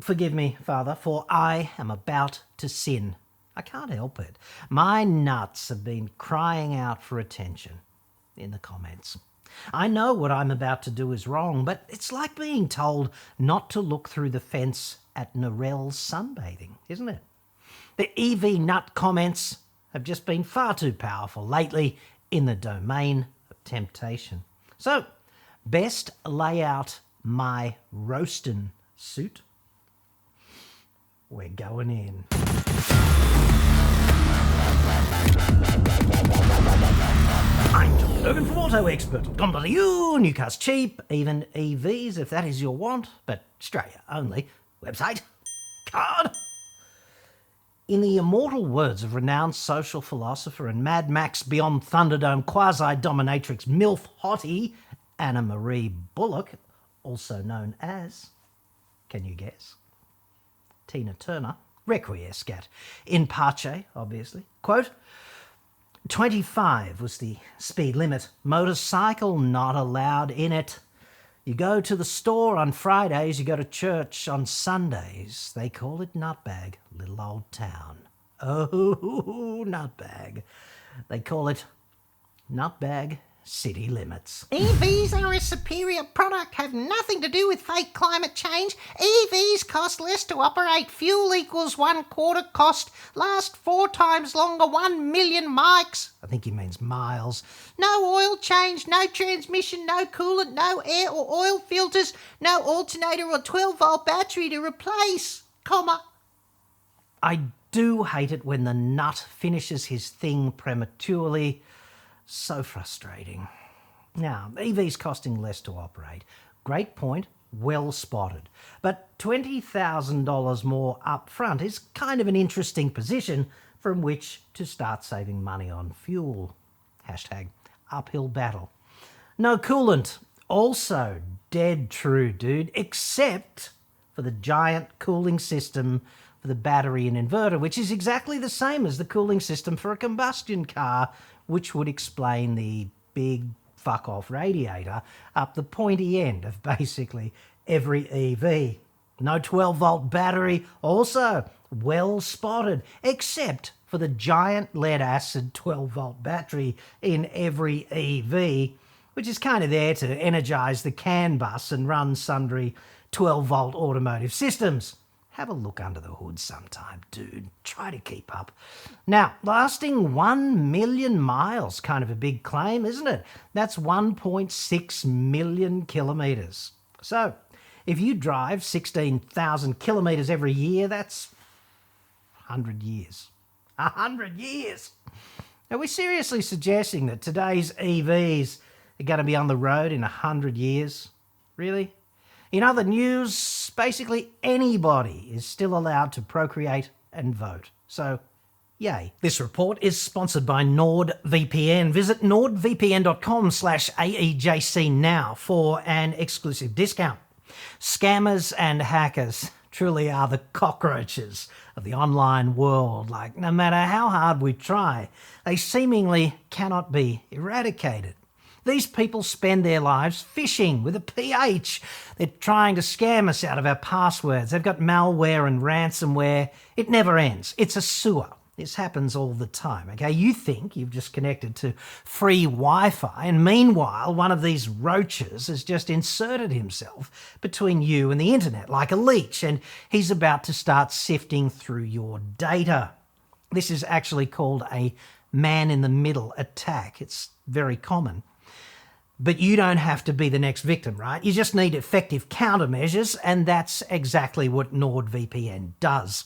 Forgive me, Father, for I am about to sin. I can't help it. My nuts have been crying out for attention in the comments. I know what I'm about to do is wrong, but it's like being told not to look through the fence at Narelle's sunbathing, isn't it? The EV nut comments have just been far too powerful lately in the domain of temptation. So, best lay out my roastin' suit. We're going in. I'm John Cadogan from AutoExpert.com.au. New cars cheap, even EVs if that is your want, but Australia only. Website, card. In the immortal words of renowned social philosopher and Mad Max Beyond Thunderdome quasi-dominatrix MILF hottie Anna Marie Bullock, also known as, can you guess? Tina Turner, requiescat. In pace, obviously. Quote, 25 was the speed limit. Motorcycle not allowed in it. You go to the store on Fridays, you go to church on Sundays. They call it Nutbag, little old town. Oh, Nutbag. They call it Nutbag city limits. EVs are a superior product, have nothing to do with fake climate change. EVs cost less to operate, fuel equals 1/4 cost, last 4 times longer, 1 million mics. I think he means miles. No oil change, no transmission, no coolant, no air or oil filters, no alternator or 12-volt battery to replace, comma. I do hate it when the nut finishes his thing prematurely. So frustrating. Now, EVs costing less to operate. Great point, well spotted. But $20,000 more up front is kind of an interesting position from which to start saving money on fuel. Hashtag uphill battle. No coolant. Also dead true, dude, except for the giant cooling system for the battery and inverter, which is exactly the same as the cooling system for a combustion car, which would explain the big fuck-off radiator up the pointy end of basically every EV. No 12-volt battery, also well spotted, except for the giant lead-acid 12-volt battery in every EV, which is kind of there to energise the CAN bus and run sundry 12-volt automotive systems. Have a look under the hood sometime, dude. Try to keep up. Now, lasting 1 million miles, kind of a big claim, isn't it? That's 1.6 million kilometres. So, if you drive 16,000 kilometres every year, that's 100 years. 100 years! Are we seriously suggesting that today's EVs are going to be on the road in 100 years? Really? In other news, basically anybody is still allowed to procreate and vote. So, yay. This report is sponsored by NordVPN. Visit nordvpn.com/AEJC now for an exclusive discount. Scammers and hackers truly are the cockroaches of the online world. Like, no matter how hard we try, they seemingly cannot be eradicated. These people spend their lives phishing with a PH. They're trying to scam us out of our passwords. They've got malware and ransomware. It never ends. It's a sewer. This happens all the time, okay? You think you've just connected to free Wi-Fi, and meanwhile, one of these roaches has just inserted himself between you and the internet like a leech, and he's about to start sifting through your data. This is actually called a man-in-the-middle attack. It's very common. But you don't have to be the next victim, right? You just need effective countermeasures, and that's exactly what NordVPN does.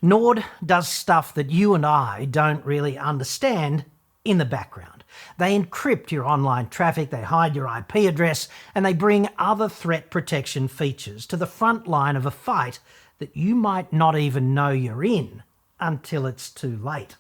Nord does stuff that you and I don't really understand in the background. They encrypt your online traffic, they hide your IP address, and they bring other threat protection features to the front line of a fight that you might not even know you're in until it's too late.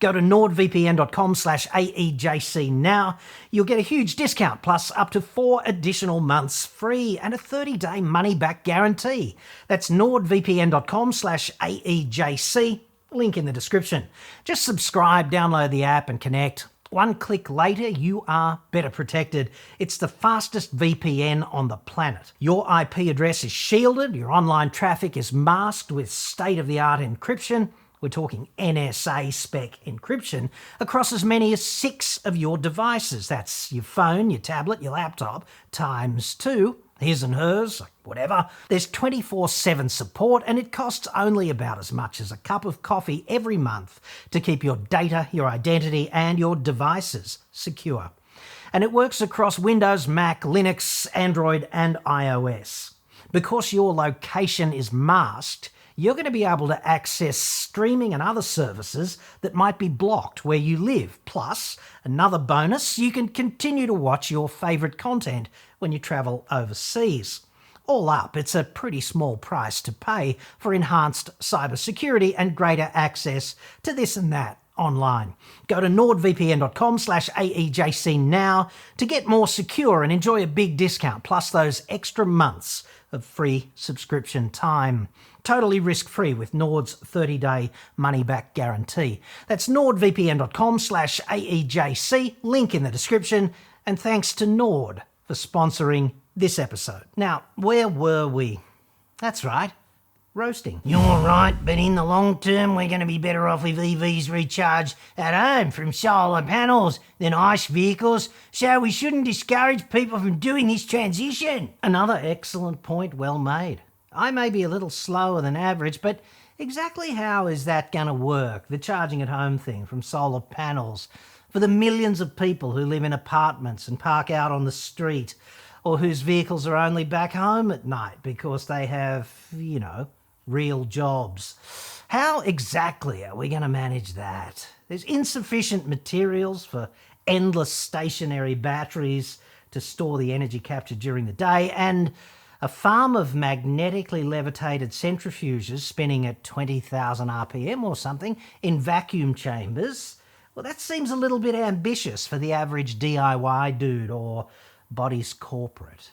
Go to nordvpn.com/AEJC now. You'll get a huge discount plus up to 4 additional months free and a 30-day money-back guarantee. That's nordvpn.com/AEJC. Link in the description. Just subscribe, download the app and connect. One click later, you are better protected. It's the fastest VPN on the planet. Your IP address is shielded, your online traffic is masked with state-of-the-art encryption. We're talking NSA spec encryption across as many as 6 of your devices. That's your phone, your tablet, your laptop, times 2. His and hers, whatever. There's 24/7 support, and it costs only about as much as a cup of coffee every month to keep your data, your identity, and your devices secure. And it works across Windows, Mac, Linux, Android, and iOS. Because your location is masked, you're going to be able to access streaming and other services that might be blocked where you live. Plus, another bonus, you can continue to watch your favourite content when you travel overseas. All up, it's a pretty small price to pay for enhanced cybersecurity and greater access to this and that online. Go to nordvpn.com/AEJC now to get more secure and enjoy a big discount, plus those extra months of free subscription time. Totally risk-free with Nord's 30-day money-back guarantee. That's nordvpn.com/AEJC, link in the description, and thanks to Nord for sponsoring this episode. Now, where were we? That's right, roasting. You're right, but in the long term, we're going to be better off if EVs recharge at home from solar panels than ICE vehicles, so we shouldn't discourage people from doing this transition. Another excellent point, well made. I may be a little slower than average, but exactly how is that going to work, the charging at home thing from solar panels, for the millions of people who live in apartments and park out on the street, or whose vehicles are only back home at night because they have, real jobs? How exactly are we going to manage that? There's insufficient materials for endless stationary batteries to store the energy captured during the day, and a farm of magnetically levitated centrifuges spinning at 20,000 RPM or something in vacuum chambers. Well, that seems a little bit ambitious for the average DIY dude or body's corporate.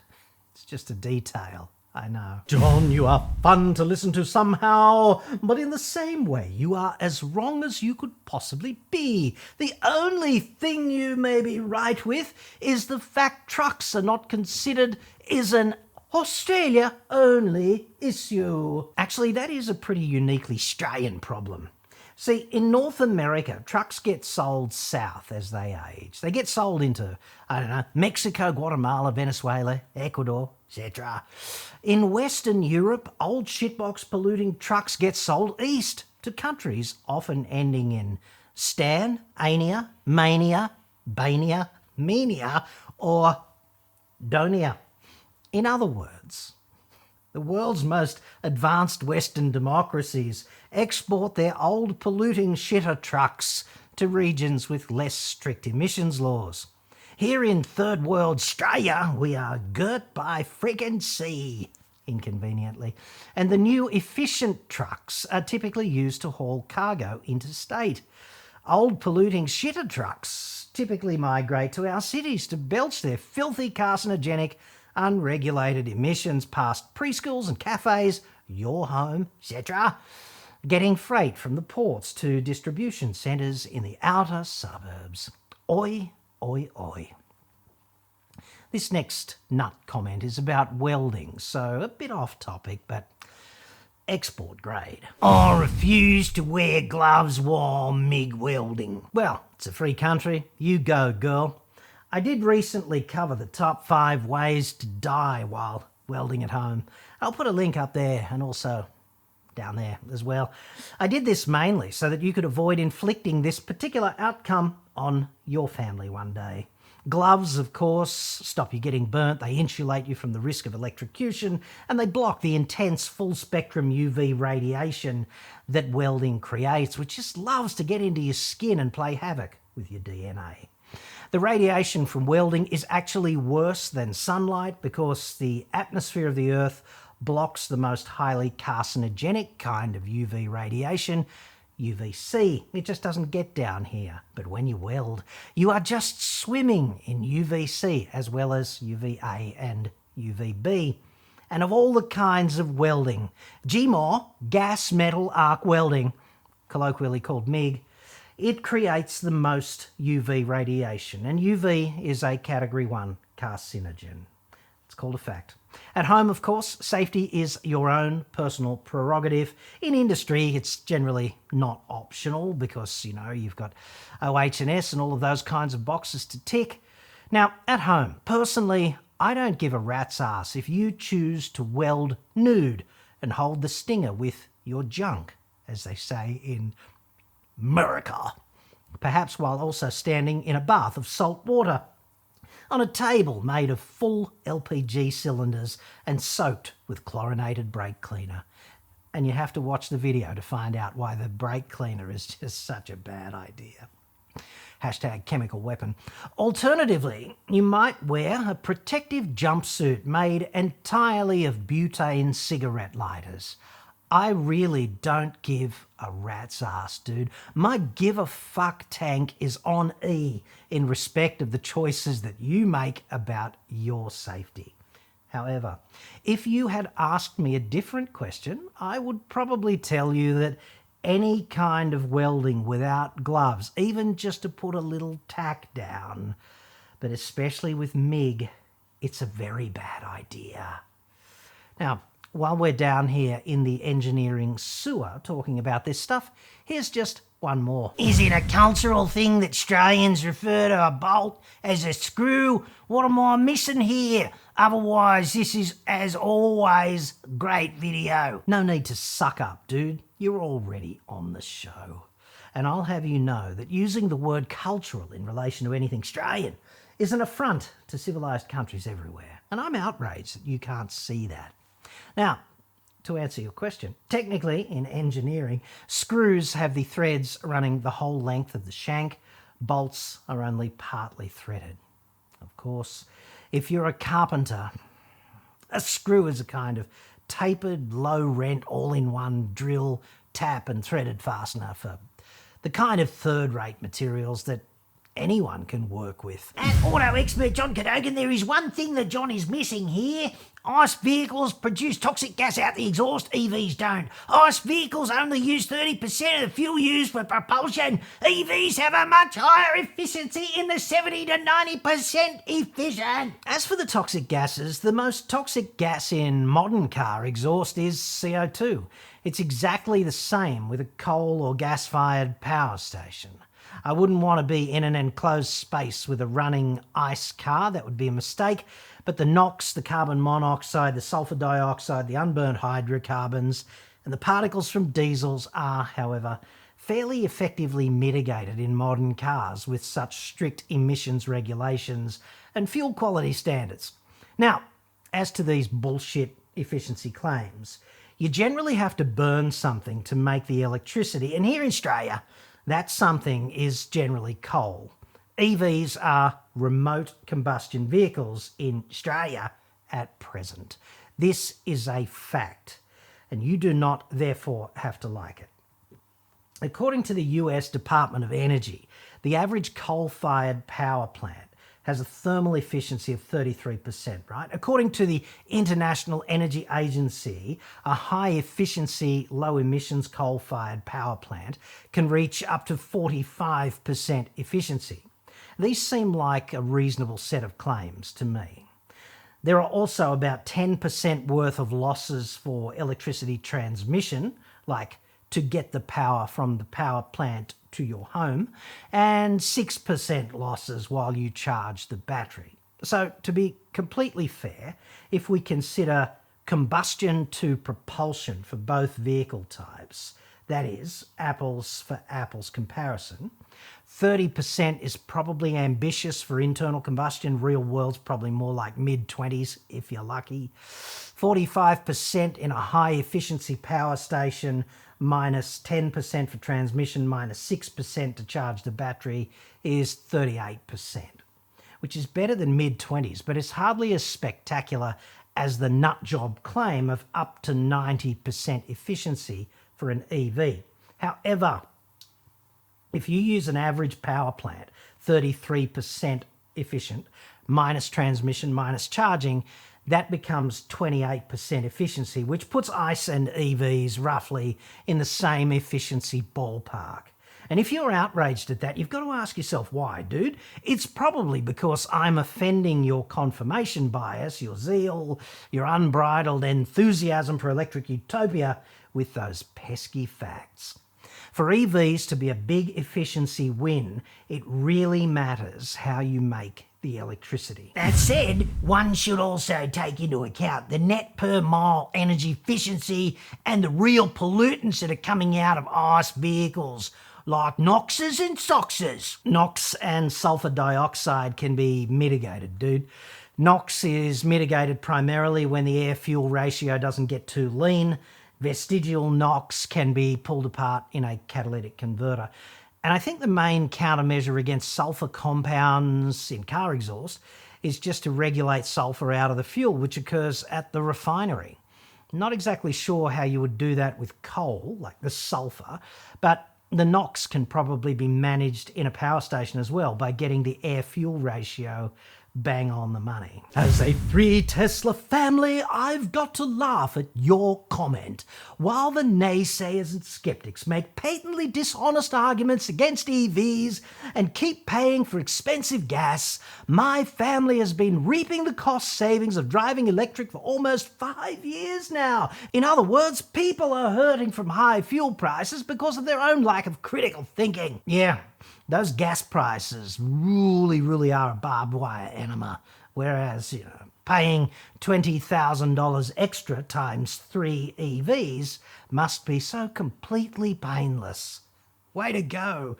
It's just a detail, I know. John, you are fun to listen to somehow, but in the same way, you are as wrong as you could possibly be. The only thing you may be right with is the fact trucks are not considered is an Australia-only issue. Actually, that is a pretty uniquely Australian problem. See, in North America, trucks get sold south as they age. They get sold into, Mexico, Guatemala, Venezuela, Ecuador, etc. In Western Europe, old shitbox polluting trucks get sold east to countries often ending in Stan, Ania, Mania, Bania, Menia, or Donia. In other words, the world's most advanced Western democracies export their old polluting shitter trucks to regions with less strict emissions laws. Here in third world Australia, we are girt by friggin' sea, inconveniently, and the new efficient trucks are typically used to haul cargo interstate. Old polluting shitter trucks typically migrate to our cities to belch their filthy carcinogenic unregulated emissions past preschools and cafes, your home, etc., getting freight from the ports to distribution centres in the outer suburbs. Oi, oi, oi. This next nut comment is about welding, so a bit off topic, but export grade. I refuse to wear gloves while MIG welding. Well, it's a free country. You go, girl. I did recently cover the top 5 ways to die while welding at home. I'll put a link up there and also down there as well. I did this mainly so that you could avoid inflicting this particular outcome on your family one day. Gloves, of course, stop you getting burnt, they insulate you from the risk of electrocution, and they block the intense full-spectrum UV radiation that welding creates, which just loves to get into your skin and play havoc with your DNA. The radiation from welding is actually worse than sunlight because the atmosphere of the Earth blocks the most highly carcinogenic kind of UV radiation, UVC. It just doesn't get down here. But when you weld, you are just swimming in UVC as well as UVA and UVB. And of all the kinds of welding, GMAW, gas metal arc welding, colloquially called MIG, it creates the most UV radiation, and UV is a Category 1 carcinogen. It's called a fact. At home, of course, safety is your own personal prerogative. In industry, it's generally not optional because, you've got OH&S and all of those kinds of boxes to tick. Now, at home, personally, I don't give a rat's ass if you choose to weld nude and hold the stinger with your junk, as they say in America. Perhaps while also standing in a bath of salt water, on a table made of full LPG cylinders and soaked with chlorinated brake cleaner. And you have to watch the video to find out why the brake cleaner is just such a bad idea. Hashtag chemical weapon. Alternatively, you might wear a protective jumpsuit made entirely of butane cigarette lighters. I really don't give a rat's ass, dude. My give a fuck tank is on E in respect of the choices that you make about your safety. However, if you had asked me a different question, I would probably tell you that any kind of welding without gloves, even just to put a little tack down, but especially with MIG, it's a very bad idea. Now, while we're down here in the engineering sewer talking about this stuff, here's just one more. Is it a cultural thing that Australians refer to a bolt as a screw? What am I missing here? Otherwise, this is, as always, great video. No need to suck up, dude. You're already on the show. And I'll have you know that using the word cultural in relation to anything Australian is an affront to civilised countries everywhere. And I'm outraged that you can't see that. Now, to answer your question, technically in engineering, screws have the threads running the whole length of the shank. Bolts are only partly threaded. Of course, if you're a carpenter, a screw is a kind of tapered, low-rent, all-in-one drill, tap and threaded fastener for the kind of third-rate materials that anyone can work with. At Auto Expert John Cadogan, there is one thing that John is missing here. ICE vehicles produce toxic gas out the exhaust, EVs don't. ICE vehicles only use 30% of the fuel used for propulsion. EVs have a much higher efficiency in the 70 to 90% efficient. As for the toxic gases, the most toxic gas in modern car exhaust is CO2. It's exactly the same with a coal or gas-fired power station. I wouldn't want to be in an enclosed space with a running ICE car. That would be a mistake. But the NOx, the carbon monoxide, the sulfur dioxide, the unburnt hydrocarbons, and the particles from diesels are, however, fairly effectively mitigated in modern cars with such strict emissions regulations and fuel quality standards. Now, as to these bullshit efficiency claims, you generally have to burn something to make the electricity, and here in Australia, that something is generally coal. EVs are remote combustion vehicles in Australia at present. This is a fact, and you do not therefore have to like it. According to the US Department of Energy, the average coal-fired power plant has a thermal efficiency of 33%, right? According to the International Energy Agency, a high-efficiency, low-emissions coal-fired power plant can reach up to 45% efficiency. These seem like a reasonable set of claims to me. There are also about 10% worth of losses for electricity transmission, like to get the power from the power plant to your home, and 6% losses while you charge the battery. So, to be completely fair, if we consider combustion to propulsion for both vehicle types, that is, apples for apples comparison, 30% is probably ambitious for internal combustion. Real world's probably more like mid-20s if you're lucky. 45% in a high-efficiency power station, minus 10% for transmission, minus 6% to charge the battery is 38%, which is better than mid-20s, but it's hardly as spectacular as the nutjob claim of up to 90% efficiency for an EV. However, if you use an average power plant, 33% efficient, minus transmission, minus charging, that becomes 28% efficiency, which puts ICE and EVs roughly in the same efficiency ballpark. And if you're outraged at that, you've got to ask yourself why, dude. It's probably because I'm offending your confirmation bias, your zeal, your unbridled enthusiasm for electric utopia with those pesky facts. For EVs to be a big efficiency win, it really matters how you make the electricity. That said, one should also take into account the net per mile energy efficiency and the real pollutants that are coming out of ICE vehicles, like NOxes and SOxes. NOx and sulfur dioxide can be mitigated, dude. NOx is mitigated primarily when the air-fuel ratio doesn't get too lean. Vestigial NOx can be pulled apart in a catalytic converter. And I think the main countermeasure against sulfur compounds in car exhaust is just to regulate sulfur out of the fuel, which occurs at the refinery. Not exactly sure how you would do that with coal, like the sulfur, but the NOx can probably be managed in a power station as well by getting the air-fuel ratio bang on the money. As a 3 Tesla family, I've got to laugh at your comment. While the naysayers and skeptics make patently dishonest arguments against EVs and keep paying for expensive gas, my family has been reaping the cost savings of driving electric for almost 5 years now. In other words, people are hurting from high fuel prices because of their own lack of critical thinking. Yeah, those gas prices really are a barbed wire enema, whereas, paying $20,000 extra times 3 EVs must be so completely painless. Way to go,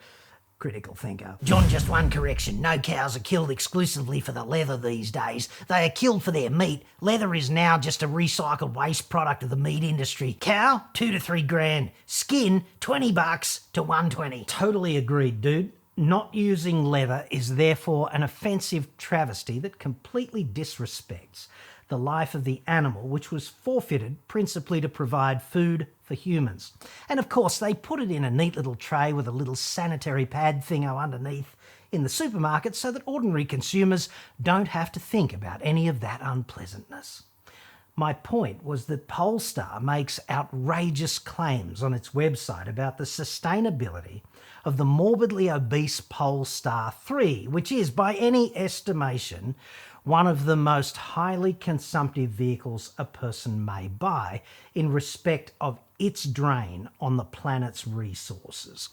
critical thinker. John, just one correction. No cows are killed exclusively for the leather these days. They are killed for their meat. Leather is now just a recycled waste product of the meat industry. Cow, $2 to $3 grand. Skin, $20 to $120. Totally agreed, dude. Not using leather is therefore an offensive travesty that completely disrespects the life of the animal, which was forfeited principally to provide food for humans. And of course, they put it in a neat little tray with a little sanitary pad thingo underneath in the supermarket so that ordinary consumers don't have to think about any of that unpleasantness. My point was that Polestar makes outrageous claims on its website about the sustainability of the morbidly obese Polestar 3, which is, by any estimation, one of the most highly consumptive vehicles a person may buy in respect of its drain on the planet's resources.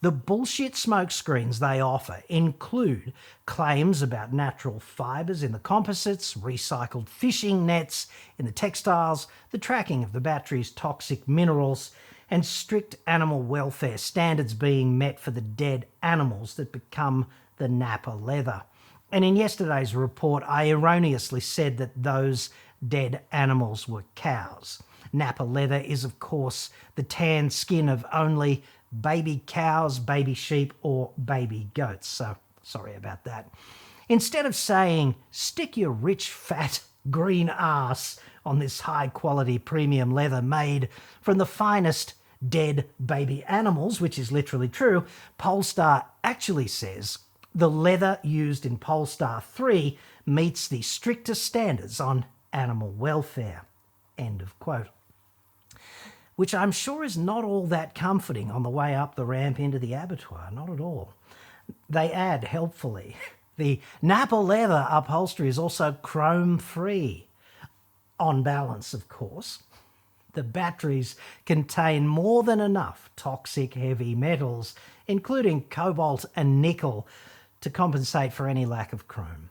The bullshit smokescreens they offer include claims about natural fibres in the composites, recycled fishing nets in the textiles, the tracking of the battery's toxic minerals, and strict animal welfare standards being met for the dead animals that become the Napa Leather. And in yesterday's report, I erroneously said that those dead animals were cows. Napa Leather is, of course, the tan skin of only baby cows, baby sheep, or baby goats. So, sorry about that. Instead of saying, stick your rich, fat, green ass on this high-quality premium leather made from the finest dead baby animals, which is literally true, Polestar actually says the leather used in Polestar 3 meets the strictest standards on animal welfare. End of quote. Which I'm sure is not all that comforting on the way up the ramp into the abattoir, not at all. They add, helpfully, the Napa Leather upholstery is also chrome-free. On balance, of course. The batteries contain more than enough toxic heavy metals, including cobalt and nickel, to compensate for any lack of chrome.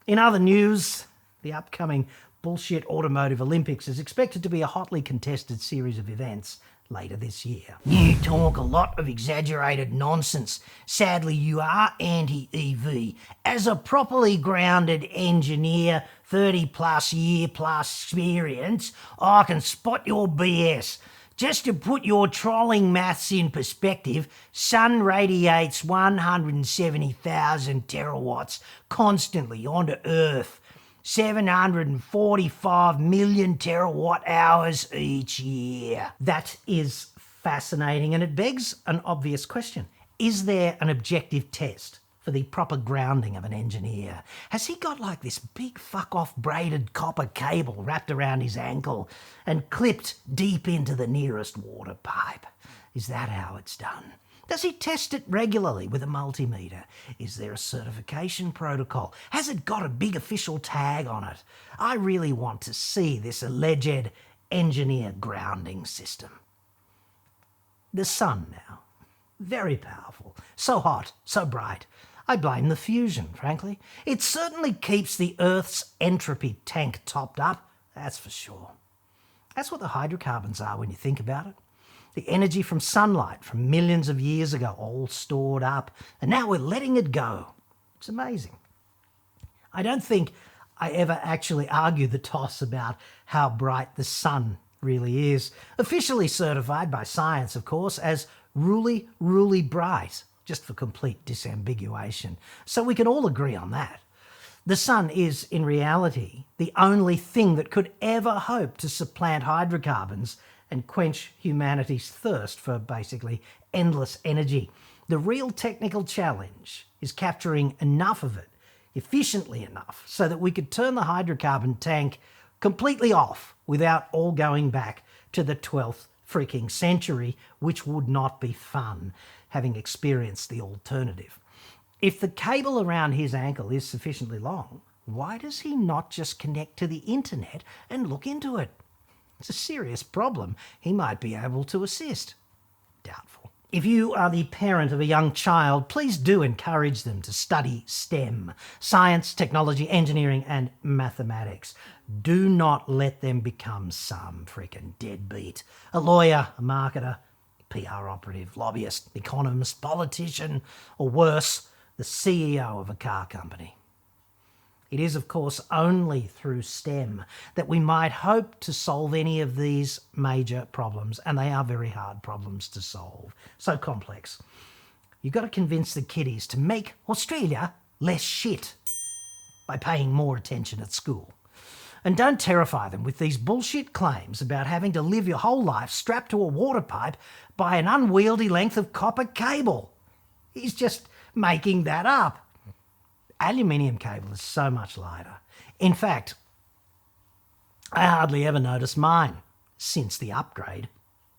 In other news, the upcoming bullshit Automotive Olympics is expected to be a hotly contested series of events later this year. You talk a lot of exaggerated nonsense. Sadly, you are anti-EV. As a properly grounded engineer, 30-plus year plus experience, I can spot your BS. Just to put your trolling maths in perspective, Sun radiates 170,000 terawatts constantly onto Earth. 745 million terawatt hours each year. That is fascinating, and it begs an obvious question. Is there an objective test for the proper grounding of an engineer? Has he got like this big fuck-off braided copper cable wrapped around his ankle and clipped deep into the nearest water pipe? Is that how it's done? Does he test it regularly with a multimeter? Is there a certification protocol? Has it got a big official tag on it? I really want to see this alleged engineer grounding system. The sun now. Very powerful. So hot, so bright. I blame the fusion, frankly. It certainly keeps the Earth's entropy tank topped up, that's for sure. That's what the hydrocarbons are when you think about it. The energy from sunlight from millions of years ago, all stored up, and now we're letting it go. It's amazing. I don't think I ever actually argued the toss about how bright the sun really is. Officially certified by science, of course, as really, really bright, just for complete disambiguation. So we can all agree on that. The sun is, in reality, the only thing that could ever hope to supplant hydrocarbons and quench humanity's thirst for basically endless energy. The real technical challenge is capturing enough of it, efficiently enough, so that we could turn the hydrocarbon tank completely off without all going back to the 12th freaking century, which would not be fun, having experienced the alternative. If the cable around his ankle is sufficiently long, why does he not just connect to the internet and look into it? It's a serious problem. He might be able to assist. Doubtful. If you are the parent of a young child, please do encourage them to study STEM, science, technology, engineering, and mathematics. Do not let them become some freaking deadbeat. A lawyer, a marketer, PR operative, lobbyist, economist, politician, or worse, the CEO of a car company. It is, of course, only through STEM that we might hope to solve any of these major problems, and they are very hard problems to solve. So complex. You've got to convince the kiddies to make Australia less shit by paying more attention at school. And don't terrify them with these bullshit claims about having to live your whole life strapped to a water pipe by an unwieldy length of copper cable. He's just making that up. Aluminium cable is so much lighter. In fact, I hardly ever notice mine since the upgrade.